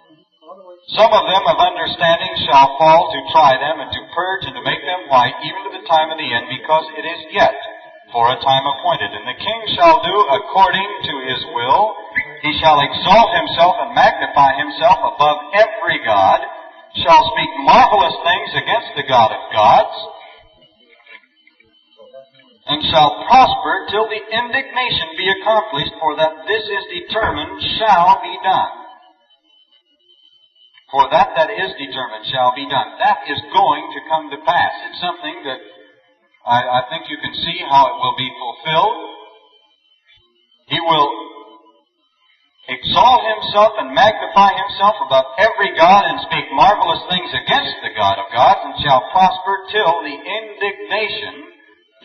Some of them of understanding shall fall to try them and to purge and to make them white, even to the time of the end, because it is yet for a time appointed. And the king shall do according to his will. He shall exalt himself and magnify himself above every god, shall speak marvelous things against the God of gods, and shall prosper till the indignation be accomplished, for that this is determined shall be done. For that is determined shall be done. That is going to come to pass. It's something that I think you can see how it will be fulfilled. He will exalt himself and magnify himself above every god and speak marvelous things against the God of gods, and shall prosper till the indignation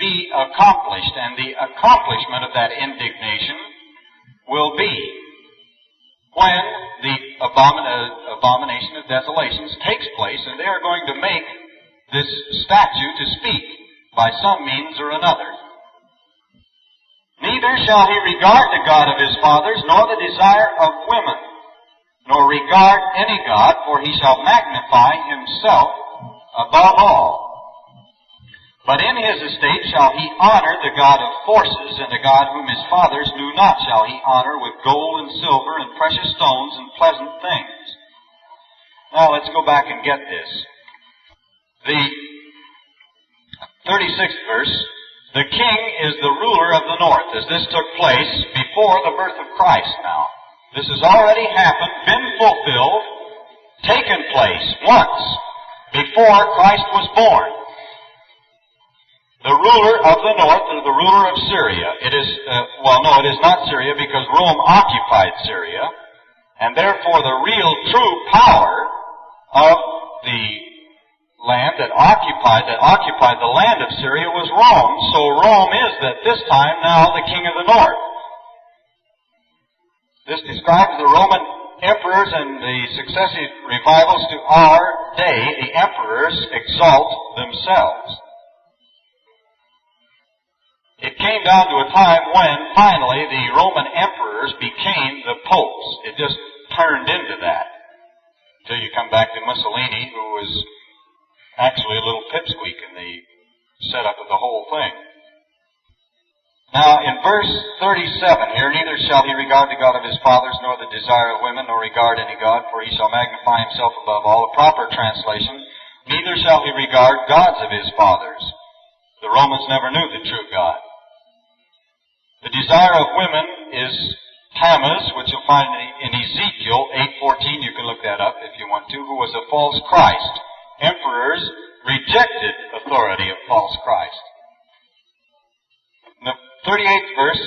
be accomplished. And the accomplishment of that indignation will be when the abomination of desolations takes place, and they are going to make this statue to speak by some means or another. Neither shall he regard the God of his fathers, nor the desire of women, nor regard any god, for he shall magnify himself above all. But in his estate shall he honor the God of forces, and the God whom his fathers knew not shall he honor with gold and silver and precious stones and pleasant things. Now let's go back and get this. The 36th verse, the king is the ruler of the north, as this took place before the birth of Christ now. This has already happened, been fulfilled, taken place once before Christ was born. The ruler of the north, or the ruler of Syria, it is not Syria because Rome occupied Syria, and therefore the real true power of the land that occupied the land of Syria was Rome. So Rome is at this time now the king of the north. This describes the Roman emperors and the successive revivals to our day. The emperors exalt themselves. It came down to a time when finally the Roman emperors became the popes. It just turned into that. Until you come back to Mussolini, who was actually a little pipsqueak in the setup of the whole thing. Now, in verse 37 here, neither shall he regard the God of his fathers, nor the desire of women, nor regard any God, for he shall magnify himself above all. A proper translation, neither shall he regard gods of his fathers. The Romans never knew the true God. The desire of women is Tammuz, which you'll find in Ezekiel 8:14. You can look that up if you want to, who was a false Christ. Emperors rejected authority of false Christ. In the 38th verse,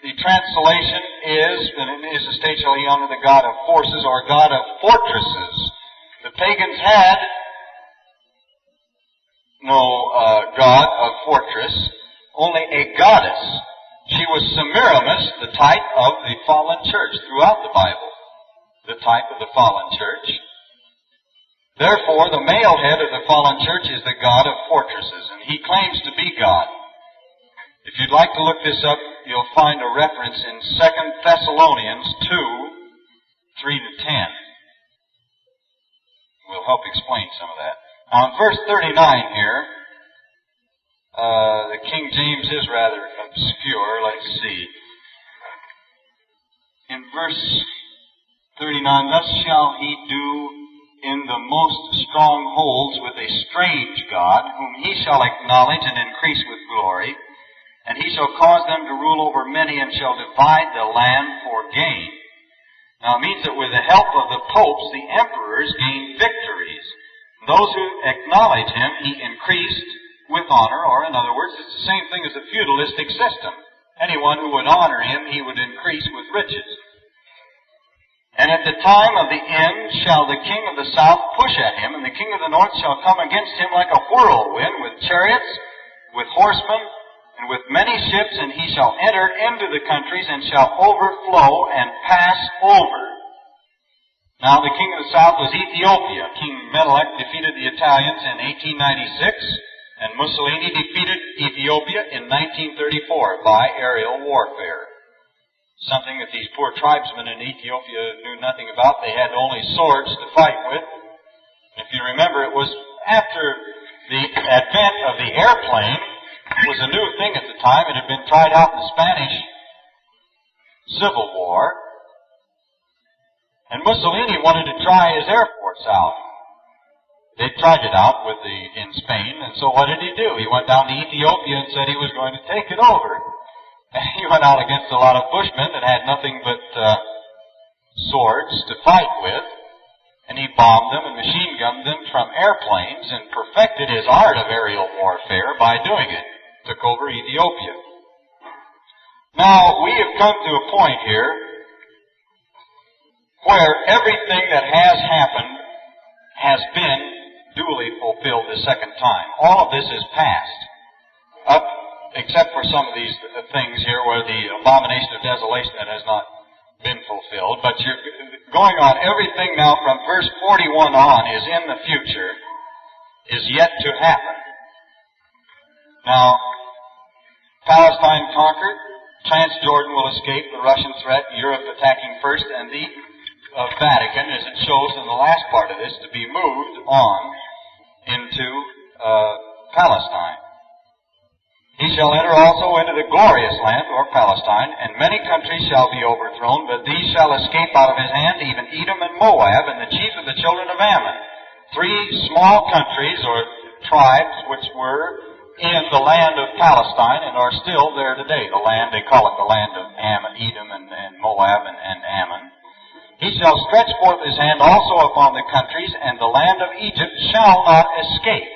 the translation is, and in his estate shall he honor the God of forces, or God of fortresses. The pagans had no God of fortress, only a goddess. She was Semiramis, the type of the fallen church throughout the Bible. The type of the fallen church. Therefore, the male head of the fallen church is the God of fortresses, and he claims to be God. If you'd like to look this up, you'll find a reference in 2 Thessalonians 2:3-10. We'll help explain some of that. Now, in verse 39 here, the King James is rather obscure. Let's see. In verse 39, thus shall he do in the most strongholds with a strange God, whom he shall acknowledge and increase with glory, and he shall cause them to rule over many, and shall divide the land for gain. Now it means that with the help of the popes, the emperors gained victories. Those who acknowledge him, he increased with honor, or in other words, it's the same thing as a feudalistic system. Anyone who would honor him, he would increase with riches. And at the time of the end shall the king of the south push at him, and the king of the north shall come against him like a whirlwind, with chariots, with horsemen, and with many ships, and he shall enter into the countries, and shall overflow and pass over. Now the king of the south was Ethiopia. King Menelik defeated the Italians in 1896, and Mussolini defeated Ethiopia in 1934 by aerial warfare. Something that these poor tribesmen in Ethiopia knew nothing about. They had only swords to fight with. If you remember, it was after the advent of the airplane. It was a new thing at the time. It had been tried out in the Spanish Civil War. And Mussolini wanted to try his Air Force out. They tried it out in Spain, and so what did he do? He went down to Ethiopia and said he was going to take it over. And he went out against a lot of bushmen that had nothing but swords to fight with, and he bombed them and machine gunned them from airplanes and perfected his art of aerial warfare by doing it. Took over Ethiopia. Now, we have come to a point here where everything that has happened has been duly fulfilled the second time. All of this is past. Up, except for some of these things here where the abomination of desolation that has not been fulfilled. But you're going on, everything now from verse 41 on is in the future, is yet to happen. Now, Palestine conquered, Transjordan will escape the Russian threat, Europe attacking first, and the Vatican, as it shows in the last part of this, to be moved on into Palestine. He shall enter also into the glorious land, or Palestine, and many countries shall be overthrown, but these shall escape out of his hand, even Edom and Moab, and the chief of the children of Ammon. 3 small countries, or tribes, which were in the land of Palestine, and are still there today. The land, they call it the land of Ammon, Edom and Moab and Ammon. He shall stretch forth his hand also upon the countries, and the land of Egypt shall not escape.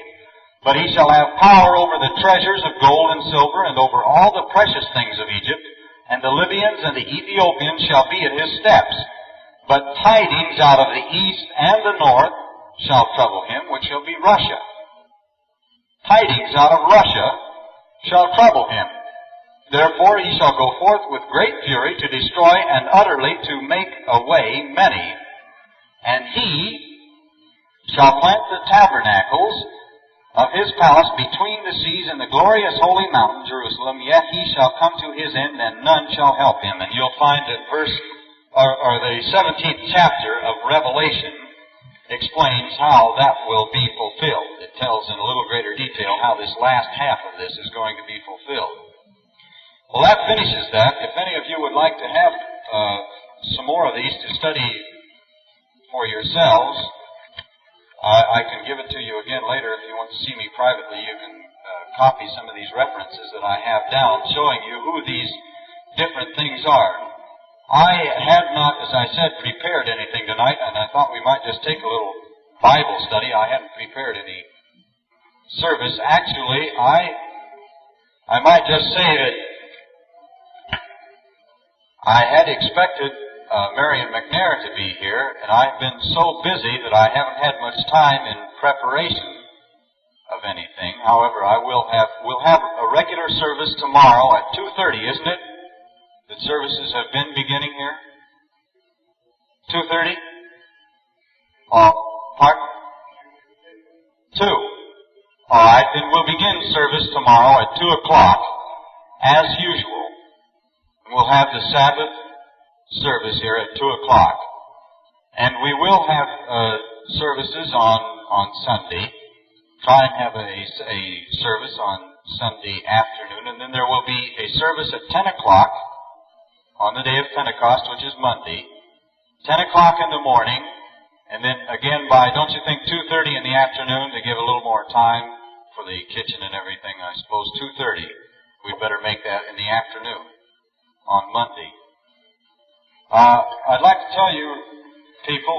But he shall have power over the treasures of gold and silver, and over all the precious things of Egypt, and the Libyans and the Ethiopians shall be at his steps. But tidings out of the east and the north shall trouble him, which shall be Russia. Tidings out of Russia shall trouble him. Therefore he shall go forth with great fury to destroy and utterly to make away many. And he shall plant the tabernacles of his palace between the seas and the glorious holy mountain, Jerusalem. Yet he shall come to his end, and none shall help him. And you'll find that the 17th chapter of Revelation explains how that will be fulfilled. It tells in a little greater detail how this last half of this is going to be fulfilled. Well, that finishes that. If any of you would like to have some more of these to study for yourselves, I can give it to you again later. If you want to see me privately, you can copy some of these references that I have down showing you who these different things are. I had not, as I said, prepared anything tonight, and I thought we might just take a little Bible study. I hadn't prepared any service. Actually, I might just say that I had expected Marion McNair to be here, and I've been so busy that I haven't had much time in preparation of anything. However, we'll have a regular service tomorrow at 2:30, isn't it? The services have been beginning here? 2:30? Pardon? 2. All right, then we'll begin service tomorrow at 2 o'clock, as usual. We'll have the Sabbath service here at 2 o'clock. And we will have services on Sunday. Try and have a service on Sunday afternoon. And then there will be a service at 10 o'clock on the day of Pentecost, which is Monday. 10 o'clock in the morning. And then again by, don't you think, 2:30 in the afternoon to give a little more time for the kitchen and everything, I suppose. 2:30. We'd better make that in the afternoon on Monday. I'd like to tell you people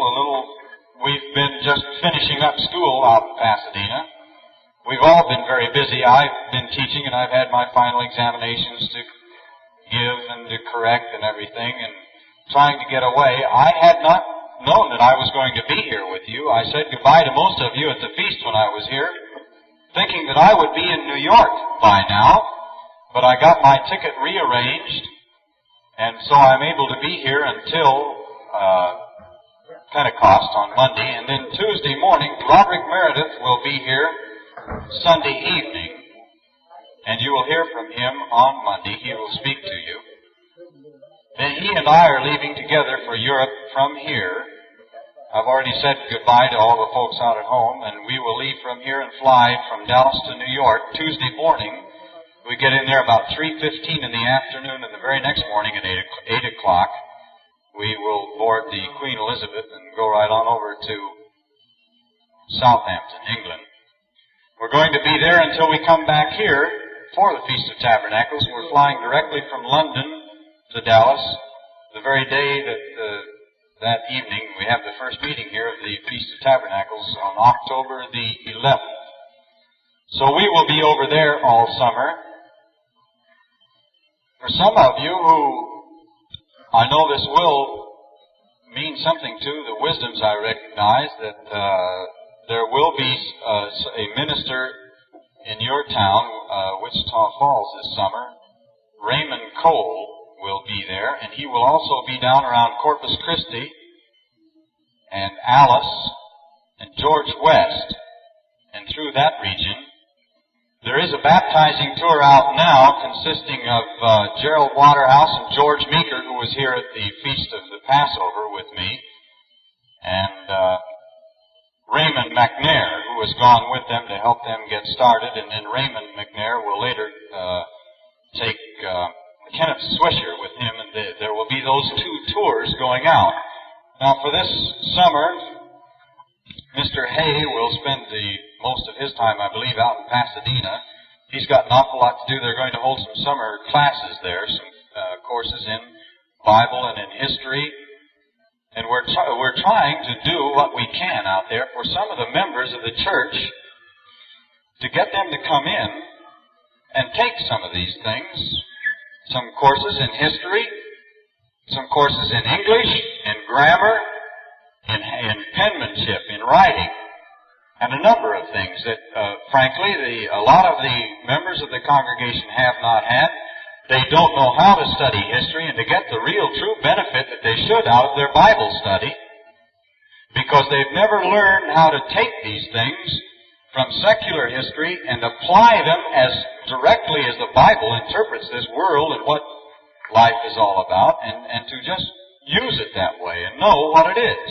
we've been just finishing up school out in Pasadena. We've all been very busy. I've been teaching and I've had my final examinations to give and to correct and everything and trying to get away. I had not known that I was going to be here with you. I said goodbye to most of you at the feast when I was here, thinking that I would be in New York by now, but I got my ticket rearranged. And so I'm able to be here until Pentecost on Monday. And then Tuesday morning, Roderick Meredith will be here Sunday evening. And you will hear from him on Monday. He will speak to you. Then he and I are leaving together for Europe from here. I've already said goodbye to all the folks out at home. And we will leave from here and fly from Dallas to New York Tuesday morning. We get in there about 3:15 in the afternoon, and the very next morning at 8 o'clock, we will board the Queen Elizabeth and go right on over to Southampton, England. We're going to be there until we come back here for the Feast of Tabernacles. We're flying directly from London to Dallas the very day that evening. We have the first meeting here of the Feast of Tabernacles on October the 11th. So we will be over there all summer. For some of you who I know this will mean something to, the wisdoms I recognize, that there will be a minister in your town, Wichita Falls, this summer. Raymond Cole will be there, and he will also be down around Corpus Christi and Alice and George West and through that region. There is a baptizing tour out now consisting of Gerald Waterhouse and George Meeker, who was here at the Feast of the Passover with me, and Raymond McNair, who has gone with them to help them get started, and then Raymond McNair will later take Kenneth Swisher with him, and there will be those two tours going out. Now, for this summer, Mr. Hay will spend most of his time, I believe, out in Pasadena. He's got an awful lot to do. They're going to hold some summer classes there, some courses in Bible and in history. And we're trying to do what we can out there for some of the members of the church to get them to come in and take some of these things, some courses in history, some courses in English, in grammar, in penmanship, in writing, and a number of things that, frankly, a lot of the members of the congregation have not had. They don't know how to study history and to get the real true benefit that they should out of their Bible study, because they've never learned how to take these things from secular history and apply them as directly as the Bible interprets this world and what life is all about, and to just use it that way and know what it is.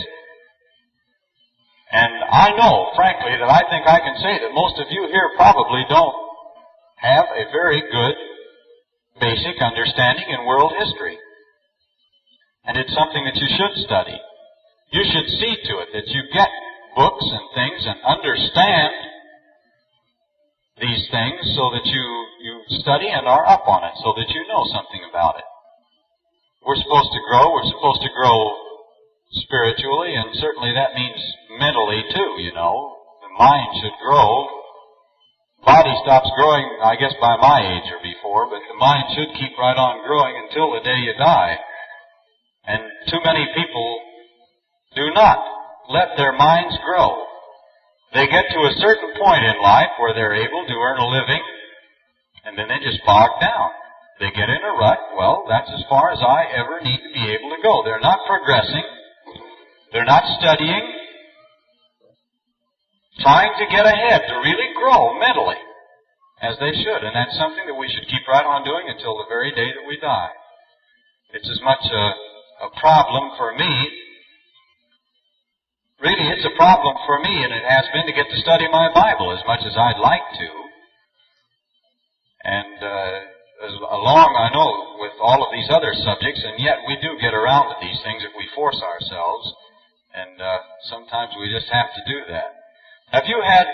And I know, frankly, that I think I can say that most of you here probably don't have a very good basic understanding in world history. And it's something that you should study. You should see to it that you get books and things and understand these things so that you study and are up on it, so that you know something about it. We're supposed to grow. We're supposed to grow spiritually, and certainly that means mentally too, you know. The mind should grow. Body stops growing, I guess, by my age or before, but the mind should keep right on growing until the day you die. And too many people do not let their minds grow. They get to a certain point in life where they're able to earn a living, and then they just bog down. They get in a rut. Well, that's as far as I ever need to be able to go. They're not progressing. They're not studying, trying to get ahead, to really grow mentally, as they should. And that's something that we should keep right on doing until the very day that we die. It's as much a problem for me. Really, it's a problem for me, and it has been, to get to study my Bible as much as I'd like to. And along, I know, with all of these other subjects, and yet we do get around to these things if we force ourselves. And sometimes we just have to do that. Have you had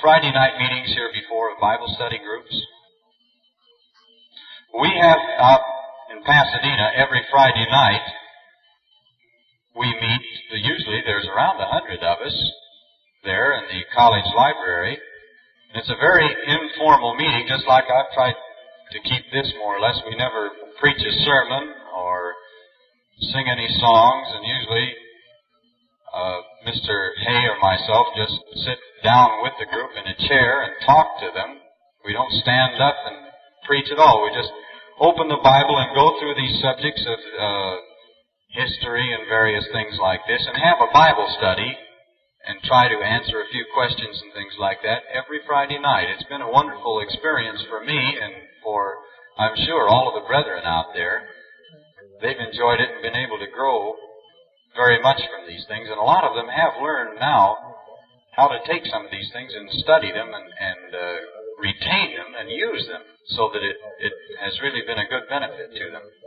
Friday night meetings here before of Bible study groups? We have out in Pasadena every Friday night. We meet, usually there's around 100 of us there in the college library. And it's a very informal meeting, just like I've tried to keep this more or less. We never preach a sermon or sing any songs, and usually Mr. Hay or myself just sit down with the group in a chair and talk to them. We don't stand up and preach at all. We just open the Bible and go through these subjects of history and various things like this, and have a Bible study and try to answer a few questions and things like that every Friday night. It's been a wonderful experience for me and for, I'm sure, all of the brethren out there. They've enjoyed it and been able to grow very much from these things, and a lot of them have learned now how to take some of these things and study them and retain them and use them, so that it has really been a good benefit to them.